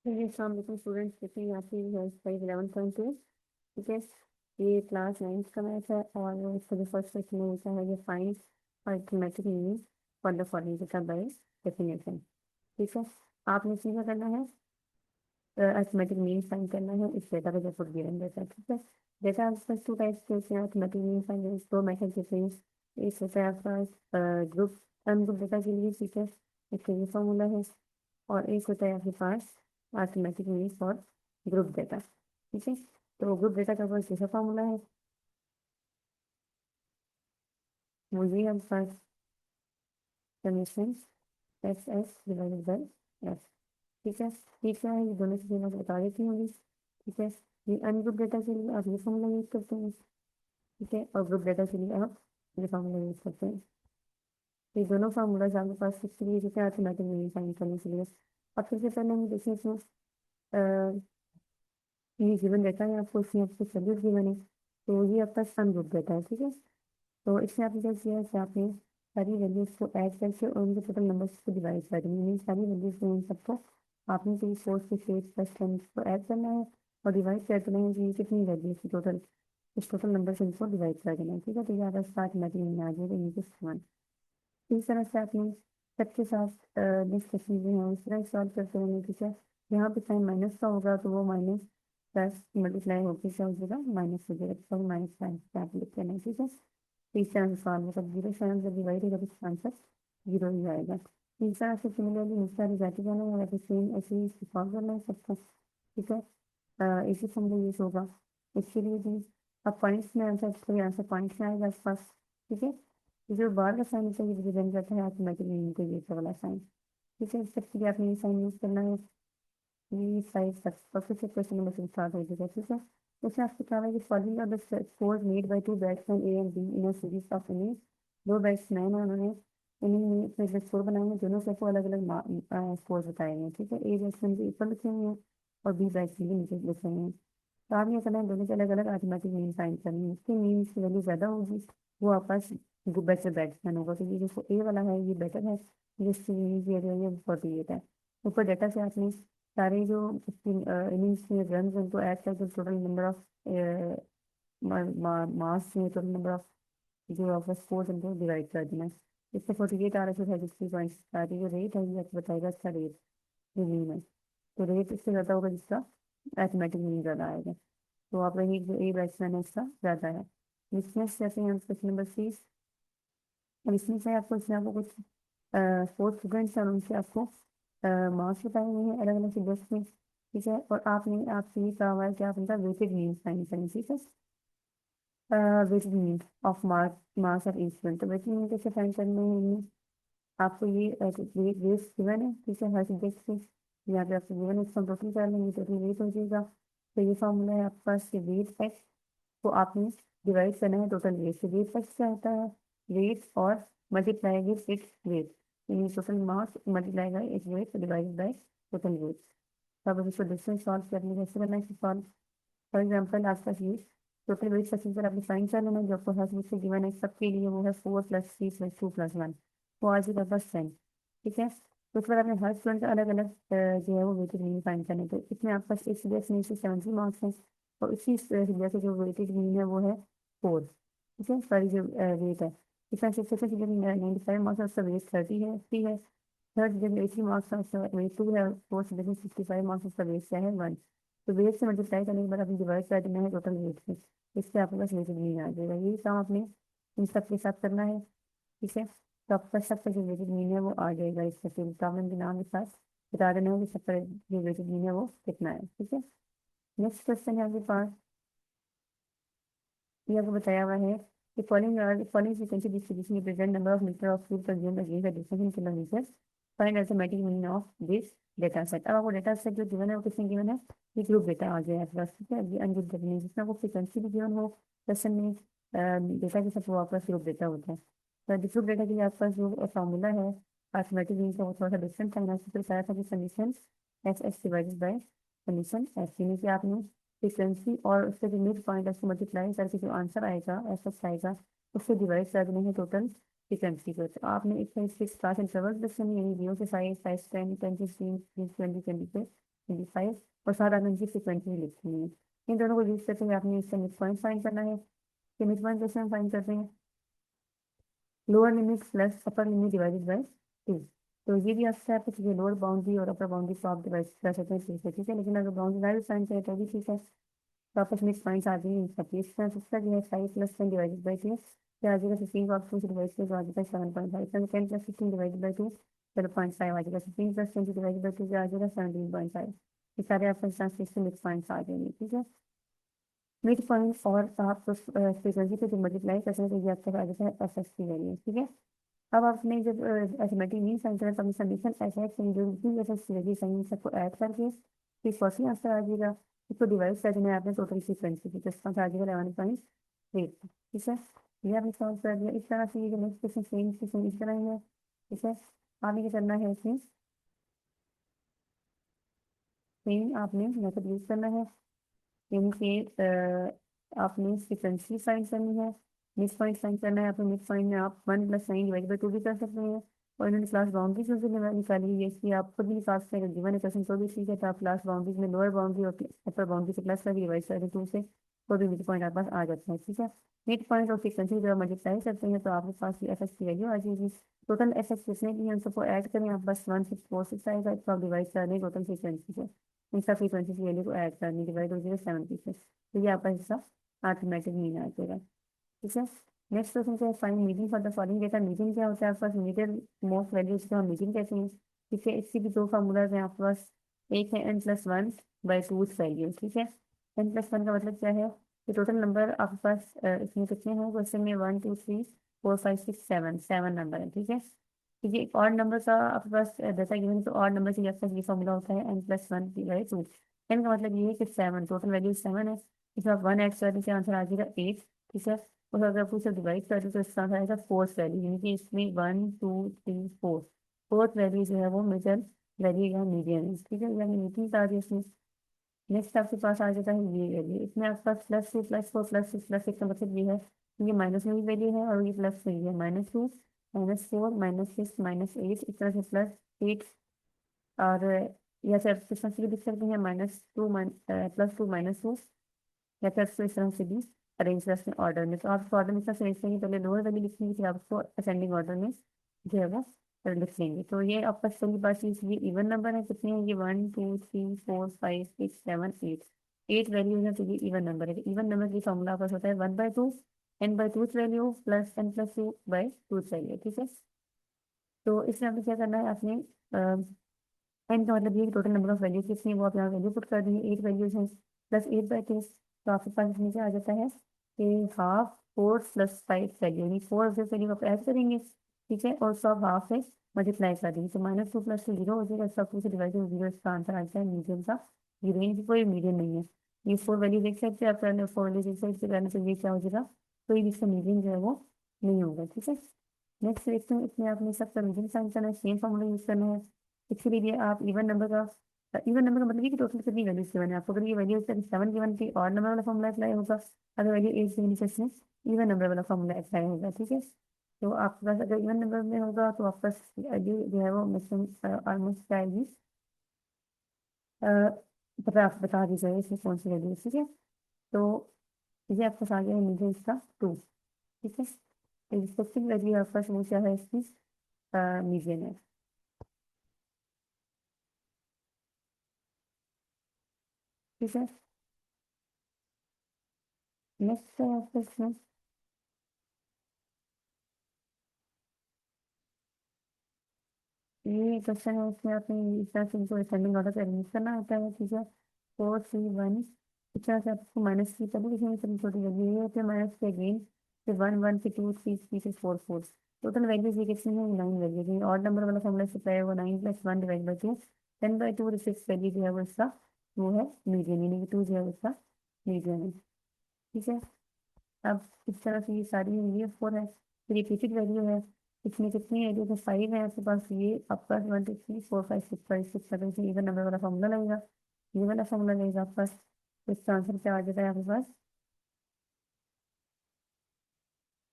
Students देखते हैं आपकी साइज 11.2। ठीक है, ये क्लास 9 का मैथ है और इसका जो फर्स्ट क्वेश्चन है होता है ये find arithmetic mean for the following data by definition. ठीक है, आपने सीधा करना है, अरिथमेटिक मीन फाइंड करना है इस डेटा का जो फुट गिवन रहता है। ठीक है, डेटा आपके पास टू टाइप्स के होते हैं अरिथमेटिक मीन फाइंड, दो मेथड देते हैं। एक होता है आपका ग्रुप अनग्रुप डेटा के लिए। ठीक है, इसका ये फॉर्मूला है। और एक होता है आपके पास arithmetic mean for group data. ठीक है, तो ग्रुप डेटा का बस कैसा फॉर्मूला है, वो ये है आपके पास summation S S divided by S. ठीक है, ये क्या है, ये दोनों चीजें मैं बता देती हूँ अभी। ठीक है, ये अनग्रुप डेटा के लिए आप ये फॉर्मूला यूज करते हैं। ठीक है, और ग्रुप डेटा के लिए आप ये फॉर्मूला यूज करते हैं। ये दोनों फार्मूलाज आपके पास किसके लिए, जैसे अरिथमेटिक मीन फाइंड करने के लिए। अब सबसे पहले हम देखें इसमें ये गिवन रहता है आपको, इसमें आपको सैल्यूट गिवन है, तो ये आपका सम ग्रुप रहता है। ठीक है, तो इसमें आपने क्या किया है कि आपने सारी वैल्यूज को ऐड करके और उनके टोटल नंबर्स को डिवाइड कर देंगे, मीन सारी वैल्यूज को इन सबको आपने कोई 4 6 8 + 10 को ऐड करना है और डिवाइड कर देना है कि ये कितनी वैल्यूज की टोटल, इस टोटल नंबर से इनको डिवाइड कर देना है। ठीक है, तो ये आपका स्टार्ट मैटिंग में आ जाएगा इनके समान। इस तरह से आपने सबके साथ नेक्स्ट क्वेश्चन जो है उस तरह सॉल्व करते रहेंगे। ठीक है, यहाँ पे साइन माइनस का होगा तो वो माइनस प्लस मल्टीप्लाई होकर क्या हो जाएगा, माइनस हो जाएगा, सॉरी माइनस साइन आप लिख लेना है। ठीक है, तो इस तरह से सॉल्व होगा, 0 से जब डिवाइड होगा तो इसका आंसर 0 ही आएगा। इस तरह से सिमिलरली नेक्स्ट वाली जाती जाना है, वैसे सेम ऐसे ही सॉल्व करना है सबको। ठीक है, इसी फॉर्मूला यूज होगा इसके लिए भी। अब पॉइंट्स में आंसर, कोई आंसर पॉइंट्स में आएगा आस पास। ठीक है, जो बाहर का साइन होता है ये रिप्रेजेंट करता है ऑटोमेटिकली इनको ये वाला साइन। ठीक है, इस सबके लिए आपने ये साइन यूज करना है। ये साइड तक और फिर से क्वेश्चन नंबर से स्टार्ट हो जाएगा। ठीक है, उसमें आपसे कहा है कि following are the scores made by two batsman A and B in a series of innings. दो बैट्समैन है, उन्होंने इनिंग में अपने जो स्कोर बनाए हैं दोनों सबको अलग अलग स्कोर बताए हैं। ठीक है, ए बैट्समैन के ऊपर लिखे हुए हैं और बी बैट्समैन के नीचे लिखे हुए हैं। तो आप ये करना है, दोनों के अलग अलग अरिथमेटिक मीन फाइंड करनी है। इसकी मीन की वैल्यू ज्यादा होगी वो आपका बेटर बैट्समैन होगा, क्योंकि जो ए वाला है ये बेटर है, जिसकी मीन की वैल्यू है 48 है। ऊपर डेटा से आपने सारे जो इनिंग्स में रन उनको ऐड करके टोटल नंबर ऑफ मास में टोटल नंबर ऑफ जो आपका स्कोर उनको डिवाइड कर देना है। इससे 48 आ रहा है, 33 पॉइंट्स आ रही है, जो रेट है ये आपको बताएगा इसका रेट, जो मीन है। तो रेट इससे ज़्यादा होगा जिसका अरिथमेटिक मीन ज़्यादा आएगा, तो आप वही जो ए बैट्समैन है इसका ज़्यादा है। इसमें जैसे हम क्वेश्चन नंबर 6, अब इसमें से आपको इसमें आपको कुछ 4 स्टूडेंट्स और उनसे आपको मार्क्स बताए हुए हैं अलग अलग सब्जेक्ट्स में। ठीक है, और आपने आपसे ये कहा हुआ है कि आप उनका वेटेड मीन फाइंड करें। ठीक है, weighted mean of marks of each student, तो वेटेड मीन कैसे फाइंड करने हैं इनमें, आपको ये वेट्स गिवन है। ठीक है, हर सब्जेक्ट से यहाँ पे आपको गिवन है, इसको टोटल कर लेंगे, टोटल वेट हो जाएगा। तो ये फॉर्मूला है आपके पास, ये वेट एक्स को आपने डिवाइड करना है टोटल वेट से। वेट एक्स क्या होता है, वेट और मल्टीप्लाई विथ इट्स वेट, यानी total mass multiply by its weight divided by total weight. तो अब इसको डिस्टेंस सॉल्व करने कैसे करना है सॉल्व। फॉर एग्जाम्पल आपका ये टोटल वेट का सिंपल आपने फाइंड कर लेना है, जो आपको हर चीज से गिवन है सबके लिए, वो है 4 + 3 + 2 + 1, वो आ जाएगा बस 10। ठीक है, तो उसके बाद आपने हर स्टूडेंट का अलग अलग जो है वो वेटेड मीन फाइंड करना है। तो इसमें आपका एक सब्जेक्ट में से 70 मार्क्स हैं और इसी सब्जेक्ट का जो वेटेड मीन है वो है 4। ठीक है, सॉरी जो वेट है, इसमें से सेकंड सब्जेक्ट में 95 मार्क्स है, उसका वेट 30 है। ठीक है, थर्ड सब्जेक्ट में 80 मार्क्स है, उसका वेट 2 है। फोर्थ सब्जेक्ट में 65 मार्क्स, उसका वेट क्या है 1। तो वेट से मल्टीप्लाई करने के बाद आपने डिवाइड कर देना है टोटल वेट से, इससे आपके पास वेटेड मीन आ जाएगा। यही काम आपने इन सब के साथ करना है। ठीक है, तो आपका सबका जो वेटेड मीन है वो आ जाएगा, इसका फिर प्रॉब्लम के नाम के साथ बता देना है कि सबका जो वेटेड मीन है वो कितना है। ठीक है, नेक्स्ट क्वेश्चन है आपके पास, ये आपको बताया हुआ है कि following frequency distribution represent number of litre of fuel consumed against the distance in kilometre, find arithmetic mean of this data set. अब आपको डेटा सेट जो गिवन है वो किसने गिवन है, ये ग्रुप डेटा आ जाए आपके पास। ठीक है, ये अनग्रुप डेटा नहीं, जिसमें आपको फ्रीक्वेंसी भी गिवन हो क्वेश्चन में, डेटा के साथ वो आपका ग्रुप डेटा होता है। तो ग्रुप डेटा के लिए आपका जो फॉर्मूला है अरिथमेटिक मीन का वो थोड़ा सा डिफरेंट था। मैंने आपको बताया था कि summation S S divided by summation S, यानी कि आपने फ्रीक्वेंसी और उसका जो मिड पॉइंट है उसको मल्टीप्लाई करके जो आंसर आएगा ऐसा आएगा, उससे डिवाइड कर देना है टोटल फ्रीक्वेंसी को। तो आपने एक 6 क्लास इंटरवल दस यानी 0 से 5, 5 से 10, 10 से 15, 20 20 20 पे 25 और साथ आपने इनकी फ्रिक्वेंसी लिखनी है। इन दोनों को यूज करते हुए आपने इसका मिड पॉइंट फाइंड करना है। कि मिड पॉइंट कैसे हम फाइंड करते हैं, lower limit plus upper limit divided by 2। तो ये भी आपसे है, ये लोअर बाउंड्री और अपर बाउंड्री को आप डिवाइड कर सकते हैं 2 से, ठीक है। लेकिन अगर बाउंड्री वाइज फाइंड करें तो भी ठीक है। तो आपस में पॉइंट्स आ जाएंगे इनका केस का दूसरा जो है 5 प्लस 10 डिवाइडेड बाई 2, क्या आ जाएगा 15 को आप 2 से डिवाइड करें तो आ जाएगा 7.5, 10 प्लस 15 डिवाइडेड बाई 2 12.5 आ जाएगा, 15 प्लस 20 डिवाइडेड बाई 2 क्या आ जाएगा 17.5। ये सारे आपका ट्रांसलेशन मिड पॉइंट्स आ जाएंगे, ठीक है। मिड पॉइंट और आप फ्रीक्वेंसी पे जो मल्टीप्लाई करते हैं तो ये आपका आ जाता है एफ एक्स की वैल्यू, ठीक है। अब आपने जब अर्थमेटिक मीन साइन करा तो अपनी समीशन ऐसा है कि जो भी एफ एक्स की वैल्यू साइन सबको ऐड करके फिर फर्स्ट आंसर आ जाएगा। इसको डिवाइड कर देना है आपने टोटल फ्रीक्वेंसी की, तो इसका आंसर आ जाएगा 11.8, ठीक है। ये आपने सॉल्व कर दिया। इस तरह से ये जो नेक्स्ट क्वेश्चन सेम क्वेश्चन इस तरह ही है, ठीक है। आगे क्या करना है, इसमें सेम आपने मेथड यूज करना है। यानी कि आपने फ्रिक्वेंसी फाइंड करनी है, मिड पॉइंट फाइंड करना है। आपने मिड पॉइंट में आप 1 प्लस 9 डिवाइड बाई 2 भी कर सकते हैं। और इन्होंने क्लास बाउंड्रीज में निकाली है कि आप खुद भी निकाल सकते हैं, गिवन है क्वेश्चन तो भी ठीक है। तो आप क्लास बाउंड्रीज में लोअर बाउंड्री और अपर बाउंड्री से प्लस करके डिवाइड करें 2 से, तो भी मिड पॉइंट आपके पास आ जाता है, ठीक है। मिड पॉइंट और फ्रिक्वेंसी जब मल्टीप्लाई करते हैं तो आपके पास एफ एक्स की वैल्यू आ जाएगी। टोटल एफ एक्स जितने भी हैं उन सबको ऐड करें आप, बस 1646 आएगा। इसको आप डिवाइड कर दें टोटल फ्रिक्वेंसी से, इन सब फ्रीक्वेंसी की वैल्यू को ऐड करनी, डिवाइड हो जाएगा 70 से। तो ये आपका हिस्सा आर्थमेटिक मीन आ जाएगा, ठीक है। नेक्स्ट क्वेश्चन क्या है, find median for the following data. Median क्या होता है आपके पास, मीडियन मोस्ट वैल्यू जिसको हम मीडियन कहते हैं, ठीक है। इसकी भी दो फार्मूलाज हैं आपके पास, एक है n+1/2 वैल्यू, ठीक है। n+1 का मतलब क्या है कि टोटल नंबर आपके पास इसमें कितने हैं क्वेश्चन में, 1 2 3 4 5 6 7 7 नंबर है, ठीक है। तो ये एक और नंबर का आपके पास डेटा गिवन है, तो और नंबर के लिए आपके पास ये फॉर्मूला होता है n+1/2। n का मतलब ये है कि 7, टोटल वैल्यू 7 है। इसमें आप 1 ऐड कर दें आंसर आ जाएगा 8, ठीक है। और अगर आपको इसे डिवाइड कर दो तो इसका आंसर आएगा फोर्थ वैल्यू, यानी कि इसमें 1 2 3 4 फोर्थ वैल्यू जो है वो मेजर वैल्यू या मीडियन है, ठीक है। यानी मीटिंग आ रही है इसमें। नेक्स्ट आपके पास आ जाता है ये वैल्यू, इसमें आपके पास +2 +4 +6 +6 का मतलब ये है कि ये माइनस में भी वैल्यू है और ये प्लस में भी है, -2 -4 -6 -8 इस तरह से +8। और या फिर आप इस तरह से भी लिख सकते हैं -2 +2 -2, या फिर आपको इस तरह से भी अरेंज कर सकते हैं ऑर्डर में। तो आप इस ऑर्डर में इस तरह से अरेंज करेंगे, पहले लोअर वैल्यू लिखेंगे फिर आप उसको असेंडिंग ऑर्डर में जो है वो लिख लेंगे। तो ये आपका पहली बात चीज, ये इवन नंबर है, कितने हैं ये 1 2 3 4 5 6 7 8 8 वैल्यूज है, तो ये इवन नंबर है। इवन नंबर की फॉर्मूला आपका होता है 1/2 n/2 value plus n+2/2 value, ठीक है। तो इसमें आपने क्या करना है, आपने एन का मतलब ये टोटल नंबर ऑफ वैल्यूज कितनी है वो आप यहाँ वैल्यू पुट कर देंगे, 8 वैल्यूज हैं +8/2। तो आपके पास इसमें क्या आ जाता है कि हाफ 4 + 5 वैल्यू, यानी 4 वैल्यू आप ऐड करेंगे, ठीक है। और सब हाफ से मल्टीप्लाई कर देंगे, तो -2 + 2 0 हो जाएगा, सब 2 से डिवाइड हो 0, इसका आंसर आ जाता है मीडियम का। ये रेंज कोई मीडियम नहीं है, ये 4 वैल्यू देख सकते हैं आप, 4 वैल्यू देख सकते हैं, तो ये क्या हो जाएगा, कोई भी इसका मीडियम जो है वो नहीं होगा, ठीक है। नेक्स्ट देखते हैं, इसमें आपने सबका मीडियम फाइंड करना है, सेम फॉर्मूला यूज करना है। इसके लिए आप इवन नंबर का मतलब ये कि टोटल कितनी वैल्यूज गिवन है आपको। अगर ये वैल्यू 7 गिवन थी और नंबर वाला फॉर्मूला अप्लाई होगा, अगर वैल्यू 8 गिवन है इसमें इवन नंबर वाला फॉर्मूला अप्लाई होगा, ठीक है। तो आपके पास अगर इवन नंबर में होगा तो आपका वैल्यू जो है वो मैक्सिमम ऑलमोस्ट आएगी, बता दी जाए इसमें कौन सी वैल्यू, ठीक है। तो ये आपके पास आ गया है मीडियम इसका 2, ठीक है। रिस्पेक्टिव वैल्यू आपका समझ क्या है इसकी मीडियन है, ठीक है। नेक्स्ट है आपका इसमें ये क्वेश्चन है, इसमें आपने इस तरह से इनको असेंडिंग ऑर्डर पे अरेंज करना होता है, ठीक है। 4 3 1 इस तरह से आपको -3 पहले लिखेंगे, इतनी छोटी वैल्यू ये होती है, माइनस के अगेन फिर 1 1 फिर 2 3 3 फिर 4 4 टोटल वैल्यूज ये कितनी है, 9 वैल्यूज है। और नंबर वाला फॉर्मूला से पाया वो 9 + 1/2 10/2 6 वैल्यू जो है वो इसका वो है मीडियन, यानी कि 2 जो है वो इसका मीडियन है, ठीक है। अब इस तरह से ये सारी ये 4 है, फिर ये रिपीटेड वैल्यू है, इसमें कितनी है, जो 5 है आपके पास, ये आपका 1 2 3 4 5 6 5 6 7 से इवन नंबर वाला फॉर्मूला लगेगा, ये वाला फॉर्मूला लगेगा आपके पास। तो इसका आंसर क्या आ जाता है आपके पास,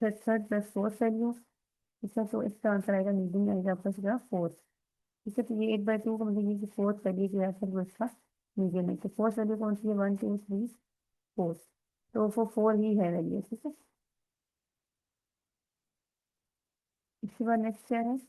थर्ड प्लस फोर्थ वैल्यू, ठीक है। तो इसका आंसर आएगा मीडियन आएगा आपका सीधा 4, ठीक है। तो ये 8/2 का मतलब ये फोर्थ वैल्यू जो है फिर वो इसका मीडियन है। तो फोर्थ वैल्यू कौन सी है, 1 2 3 4, तो वो 4 ही है वैल्यू, ठीक है। इसके बाद नेक्स्ट क्या है,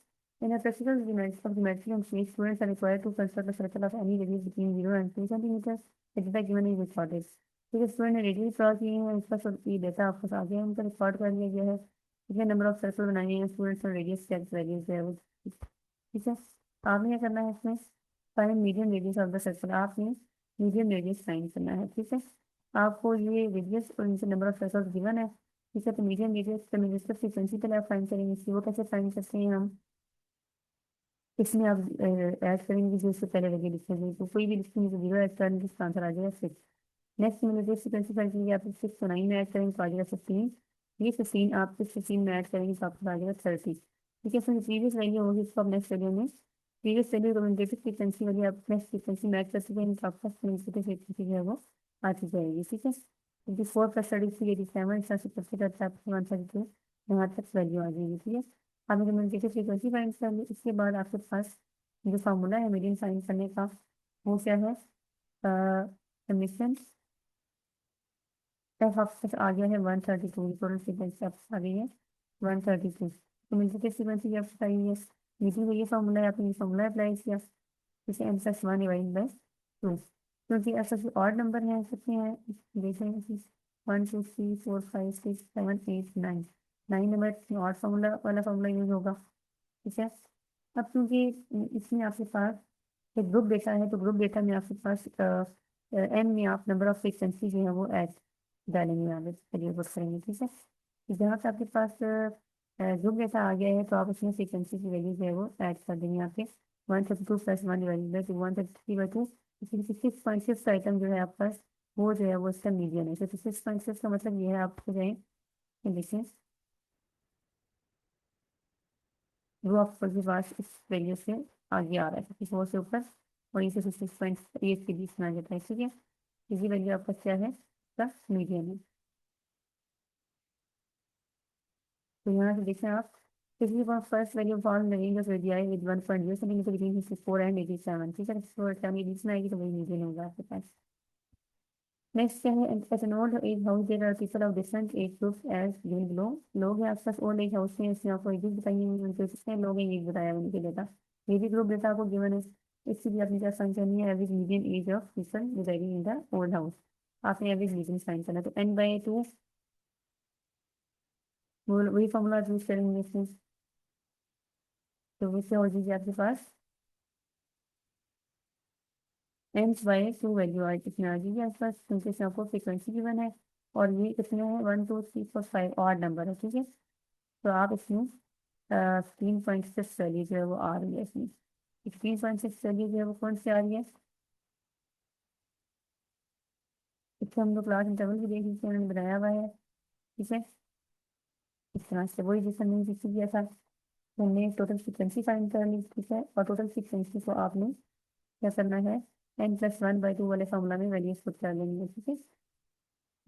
इन a practical geometry and space, students are required to construct a circle of any radius between 0 and 2 centimeters. The data given is recorded. ठीक है, स्टूडेंट ने रेडियस ड्रॉ किए हैं, इसका सब ये डेटा आपको आ गया है, उनका रिकॉर्ड कर लिया गया है। कितने नंबर ऑफ सर्कल बनाए हैं स्टूडेंट्स और रेडियस क्या वैल्यूज है वो, ठीक है। आपने क्या करना है इसमें, find medium radius of the circle, आपने मीडियम रेडियस फाइंड करना है, ठीक है। आपको ये रेडियस और इनसे नंबर ऑफ सर्कल गिवन है, ठीक है। तो मीडियम रेडियस का जिसका फ्रीक्वेंसी पहले आप फाइंड करेंगे, इसकी वो कैसे फाइंड करते हैं हम, इसमें आप ऐड करेंगे जो इससे पहले लगे लिखेंगे, तो कोई भी लिखेंगे तो 0 ऐड करेंगे, इसका आंसर आ जाएगा 6। नेक्स्ट मिनट फ्रीक्वेंसी फाइंड करेंगे, आप 6 को 9 में ऐड करेंगे तो आ जाएगा 15। ये 15 आप 15 में ऐड करेंगे तो आपको आ जाएगा 30, ठीक है। इसमें प्रीवियस वैल्यू होगी इसको आप नेक्स्ट वैल्यू में, प्रीवियस वैल्यू कम्यूटेटिव फ्रीक्वेंसी वाली आप नेक्स्ट फ्रीक्वेंसी में ऐड कर सकेंगे तो आपका कम्यूटेटिव फ्रीक्वेंसी जो है वो आती जाएगी, ठीक है। 24 प्लस 33 87 इस तरह से करते करते आपको आंसर जो यहाँ तक वैल्यू आ जाएगी, ठीक है। आपने कम्यूटेटिव फ्रीक्वेंसी फाइंड कर ली, इसके बाद आपके पास जो फार्मूला है मीडियन फाइंड करने का, वो क्या है, समीशन एफ आपके पास आ गया है 132, टोटल फ्रीक्वेंसी आपको आ गई है 132। तो कम्यूटेटिव फ्रीक्वेंसी आपको आई है, मीडियन को ये फार्मूला है, आपने ये फार्मूला अप्लाई किया, जैसे एन प्लस 1 डिवाइड बाई 2, क्योंकि ऐसा जो ऑड नंबर है कितने हैं, देखें कि 1 2 3 4 5 6 7 8 9, 9 नंबर ऑड फार्मूला वाला फार्मूला यूज होगा, ठीक है। अब क्योंकि इसमें आपके पास एक ग्रुप डेटा है, तो ग्रुप डेटा में आपके पास एन में आप नंबर ऑफ फ्रीक्वेंसी जो है वो ऐड डालेंगे, आगे चलिए वर्क करेंगे, ठीक है। तो जहाँ से आपके पास ग्रुप डेटा आ गया है, तो आप उसमें फ्रीक्वेंसी की वैल्यू जो है वो ऐड कर देंगे यहाँ पे, 132 प्लस 1 डिवाइडेड बाई 2, 133/2, इसलिए 6.6 आइटम जो है आपके पास वो जो है वो इसका मीडियन है। तो 6.6 का मतलब ये है, आपको जो है ये देखिए वो आपके पास इस वैल्यू से आगे आ रहा है, 54 से ऊपर, और इसे 6.8 के बीच में आ जाता है, ठीक है। इसी वैल्यू आपका क्या है, इसका मीडियन है। तो यहाँ से देखें आप, किसी का फर्स्ट वैल्यू फॉर्म लगेंगे उस radii with 1.0 centimetre between 64 and 87, ठीक है। 64 के बीच में आएगी तो वही मीडियन होगा आपके पास। नेक्स्ट क्या है, at an old age house there are people of different age groups as given below. लोग हैं आसपास ओल्ड एज हाउस में, इसमें आपको एजेस बताइए, उनके कितने लोग हैं ये बताया उनके डेटा, ये भी ग्रुप डेटा आपको गिवन है। इससे भी आपने क्या फाइंड करनी है, average median age of people residing in the old house, आपने एवरेज मीडियन फाइंड करना है। तो n/2 वो वही फॉर्मूला यूज करेंगे इसमें, तो इससे हो जाएगी आपके पास n/2 वैल्यू आज कितने आ जाएगी आपके पास, क्योंकि इसमें आपको फ्रिक्वेंसी गिवन है, और ये कितने हैं 1 2 3 4 5 और नंबर है, ठीक है। तो आप इसमें 3.6 वैल्यू जो है वो आ रही है इसमें, 3.6 वैल्यू जो है वो कौन सी आ रही है, इससे हम लोग क्लास इंटरवल भी देख लीजिए, उन्होंने बनाया हुआ है, ठीक है। इस तरह से वही जैसे हमने जिससे किया था, तो हमने टोटल फ्रिक्वेंसी फाइंड कर ली, ठीक है। और टोटल फ्रिक्वेंसी को आपने क्या करना है, n+1/2 वाले फॉर्मूला में वैल्यूज पुट कर लेंगे, ठीक है।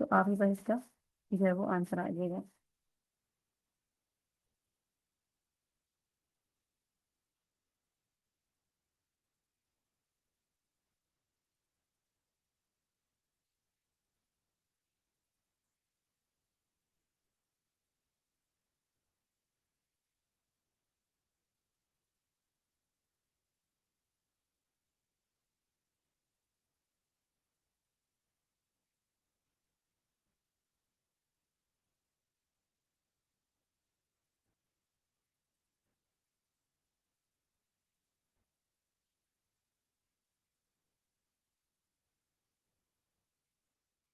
तो आपके पास इसका जो है वो आंसर आ जाएगा।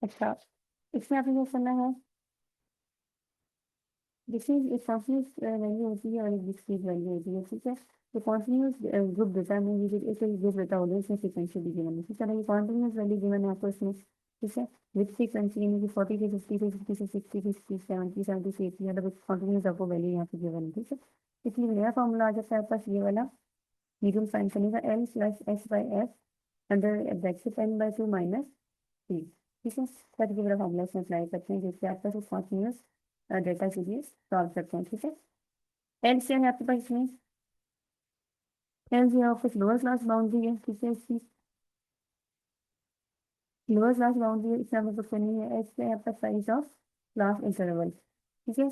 अच्छा, इसमें आपने क्या करना है, डिफरेंस एक कॉन्टिन्यूस वैल्यू होती है और एक डिस्क्रीट वैल्यू होती है, ठीक है। तो कॉन्टिन्यूस ग्रुप डेटा में ये एक ग्रुप डेटा होगा, इसमें फ्रीक्वेंसी भी गिवन है, ठीक है। ये कॉन्टिन्यूस वैल्यू गिवन है आपको इसमें, ठीक है। विद फ्रीक्वेंसी यानी कि 40 से 50 से 50 से 60 60 70 70 से 80, मतलब कॉन्टिन्यूस आपको वैल्यू यहाँ पे गिवन है, ठीक है। इसलिए नया फॉर्मूला आ जाता है आपके पास ये वाला, मीडियम फाइंड करने का, L+S/S under bracket n/2 minus 3, ठीक है। सर ये वाला फॉर्मूला इसमें अप्लाई करते हैं, जिससे आपका कॉन्टिन्यूस डेटा के लिए सॉल्व करते हैं, ठीक है। एल से है आपके पास इसमें, एल जो है आपको लोअर क्लास बाउंड्री है, ठीक है इसकी, लोअर क्लास बाउंड्री इसमें हमें पुट करनी है एच पे आपका साइज ऑफ क्लास इंटरवल, ठीक है।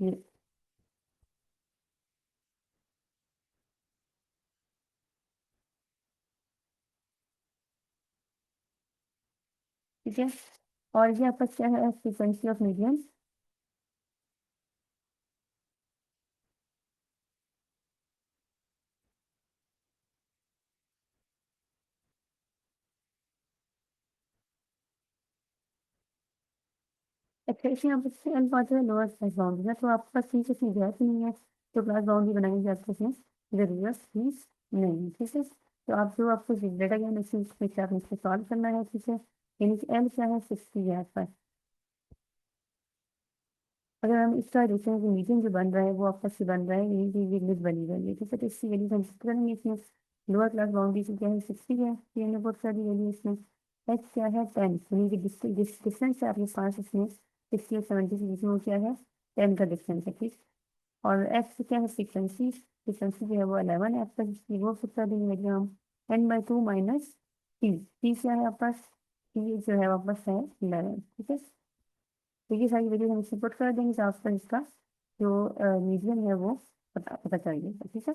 ये ठीक है। और ये आपका क्या है फ्रीक्वेंसी ऑफ मीडियम। अच्छा इसमें आप इससे एल पाते हैं लोअर क्लास बाउंड्री है, तो आपके पास सी से सी गैप नहीं है, तो क्लास बाउंड्री बनाएंगे आपके इसमें जरूरत फीस नहीं है, ठीक है। तो आप जो आपको डेटा ज्ञान इसमें आप इसको सॉल्व करना है, ठीक है। यानी कि एल क्या है 60 गैप पर। अगर हम इसका देखते हैं कि मीडियम जो बन रहा है वो आपका सी बन रहा है, यही कि ये लिमिट बनी हुई है, ठीक है। तो इसकी वैल्यू हम शिफ्ट करेंगे इसमें। लोअर क्लास बाउंड्री की क्या है 60 है, तो हमने पुट कर दी वैल्यू इसमें। एच क्या है 10, यानी कि डिस्टेंस है आपके पास इसमें 60 और 70 के बीच में वो क्या है 10 का डिस्टेंस है, ठीक। और एक्स क्या है फ्रीक्वेंसी, फ्रीक्वेंसी जो है वो 11 है आपका, जिसकी वो शिफ्ट कर देंगे वैल्यू हम। n/2 माइनस टी क्या है आपका पास, टी जो है वापस है 11, ठीक है। तो ये सारी वैल्यू हम इसमें पुट कर देंगे, तो आपका इसका जो मीडियम है वो पता पता चल जाएगा, ठीक है।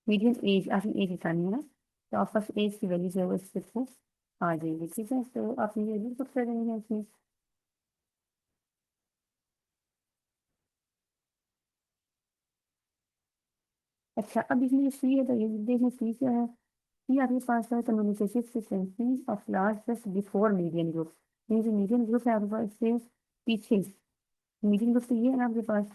मीडियम एज आपकी एज बतानी है ना, तो आपका एज की वैल्यू जो है वो इससे को आ जाएगी, ठीक है। तो आप ये वैल्यू पुट कर देंगे इसमें। अच्छा अब इसमें सी है, तो ये देखें सी क्या है। सी आपके पास है communicative frequency of large just before medium group. ये जो मीडियम ग्रुप है आपके पास इससे पीछे, मीडियम ग्रुप तो ये है ना आपके पास,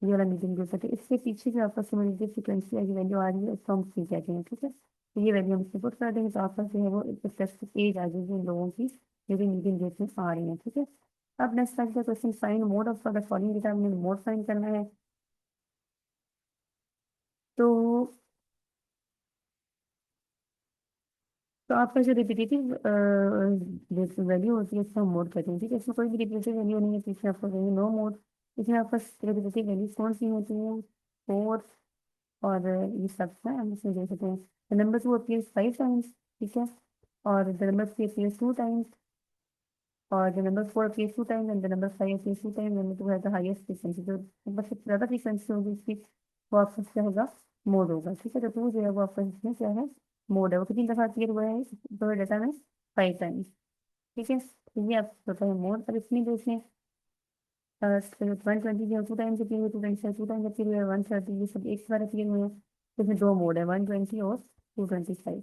ये वाला मीडियम ग्रुप है, तो इससे पीछे जो आपका कम्युनिकेटिव फ्रीक्वेंसी की वैल्यू आ रही है उसको हम सी कहते हैं, ठीक है। तो ये वैल्यू हम इसमें पुट कर देंगे, तो आपका जो है वो स्पेसिफिक एज आ जाएगी इन लोगों की जो कि मीडियम ग्रुप में आ रही है, ठीक है। अब नेक्स्ट आता है question find mode of the following data, हमने मोड फाइंड करना है। तो आपका जो रिपीटेटिव वैल्यू होती है इसको हम मोड कहते हैं, ठीक है। इसमें कोई भी रिपीटेटिव वैल्यू नहीं है, तो इसमें आपको कहेंगे नो मोड। इसमें आपका रिपीटेटिव वैल्यू कौन सी होती है 4 और ये सब ना हम इसमें देख सकते हैं। द नंबर 2 अपीयर्स 5 टाइम्स, ठीक है। और द नंबर 3 अपीयर्स 2 टाइम्स, और the number 4 appears 2 times and the number 5 appears 2 times, number 2 है द हाईएस्ट फ्रीक्वेंसी, जो नंबर सबसे ज़्यादा फ्रीक्वेंसी होगी इसकी वो आपका क्या होगा मोड होगा, ठीक है। तो 2 जो है वो आपका इसमें क्या है मोड है, वो कितनी दफ़ा अपीयर हुआ है तो डेटा में 5 टाइम्स, ठीक है। तो ये आपको होता है मोड। अब इसमें देखें 120 जो 2 टाइम्स अपीयर हुए, 225 2 टाइम्स अपीयर हुए, 130 ये सब एक बार अपीयर हुए हैं। तो इसमें दो मोड है 120 और 225,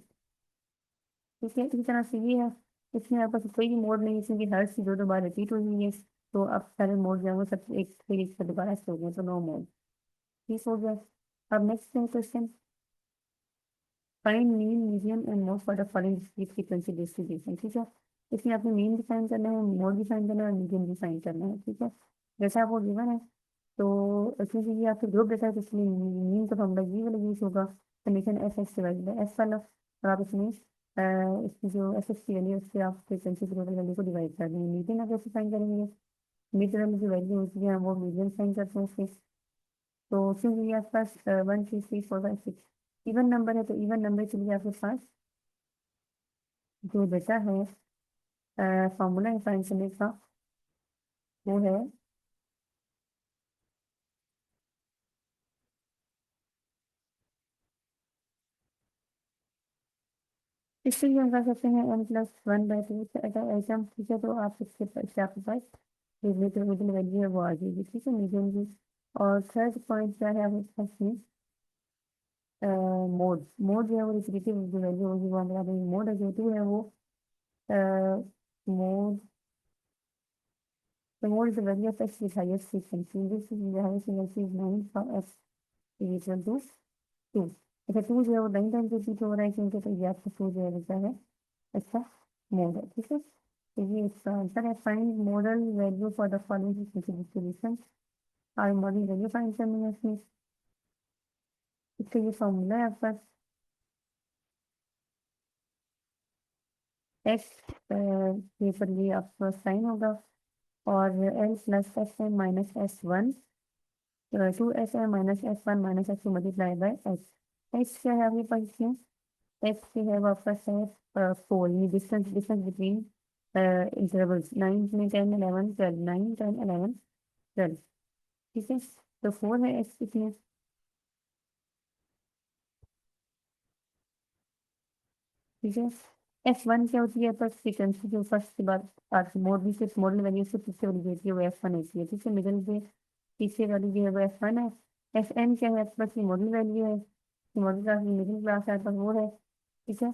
ठीक है। इसी तरह से ये है, इसमें आपका कोई भी मोड नहीं है, इसमें कि हर चीज़ दो दो बार रिपीट हो रही है। तो अब सारे मोड जो है वो सब एक फिर एक से दोबारा से हो गए, तो नो मोड, ठीक हो गया। अब नेक्स्ट है question find mean medium and mode for the following frequency distribution, ठीक है। इसमें आपने मीन डिफाइन करना है, मोड डिफाइन करना है और मीडियम डिफाइन करना है, ठीक है। जैसा आपको गिवन है, तो इसमें से ये आपके ग्रुप डेटा है, तो इसलिए मीन का फॉर्मूला ये वाला यूज होगा, summation F x divide by F वाला। और आप इसमें इसकी जो एफ एक्स की वैल्यू है उससे आप फ्रीक्वेंसी की टोटल वैल्यू को डिवाइड कर देंगे। मीडियम आप कैसे फाइन करेंगे, मीडियम में जो वैल्यू होती है वो मीडियम फाइन करते हैं उसके। तो क्योंकि ये आपके पास 1 2 3 4 5 6 इवन नंबर है, तो इवन नंबर के लिए आपके पास जो डेटा है फॉर्मूला है फाइन करने का वो है, इससे भी हम कर सकते हैं n+1/2 आइटम, ठीक है। तो आप इससे आपके पास जो मिडिल वैल्यू है वो आ जाएगी, ठीक है मीडियम की। और थर्ड पॉइंट क्या है आपके पास में मोड, मोड जो है वो रिपीटेटिव जो वैल्यू होगी वो हमारा मोड है, जो टू है वो mode, the mode is the value of x with highest frequency. In this the highest frequency is 9 for x is equal to 2। अच्छा 2 जो है वो 9 टाइम्स रिपीट हो रहा है क्योंकि, तो ये आपका 2 जो है बचा है अच्छा मोड है, ठीक है। तो ये इसका आंसर है find model value for the following frequency distribution. और मॉडल वैल्यू फाइंड करनी है इसमें, इसका ये फॉर्मूला है आपका एक्स ये पर ये आपका साइन होगा, और L plus S M minus S1 2SM-S1 minus X multiply by X. X क्या है आपके पास इसमें, एक्स जो है वापस है 4, ये डिस्टेंस डिफरेंस बिटवीन इंटरवल्स 9 में 10 11 12 9 10 11 12 ठीक है। तो 4 है एक्स इसमें। ठीक है। F1 क्या होती है फर्स्ट फ्रीक्वेंसी जो फर्स्ट के बाद आती है मोड भी सिर्फ मॉडल वैल्यू से पीछे वाली देती है वो F1 होती है। ठीक है। मिडिल पे पीछे वाली जो है वो F1 है। Fn क्या है आपके पास ये मॉडल वैल्यू है। मॉडल क्लास मिडिल क्लास है आपके पास वो है। ठीक है।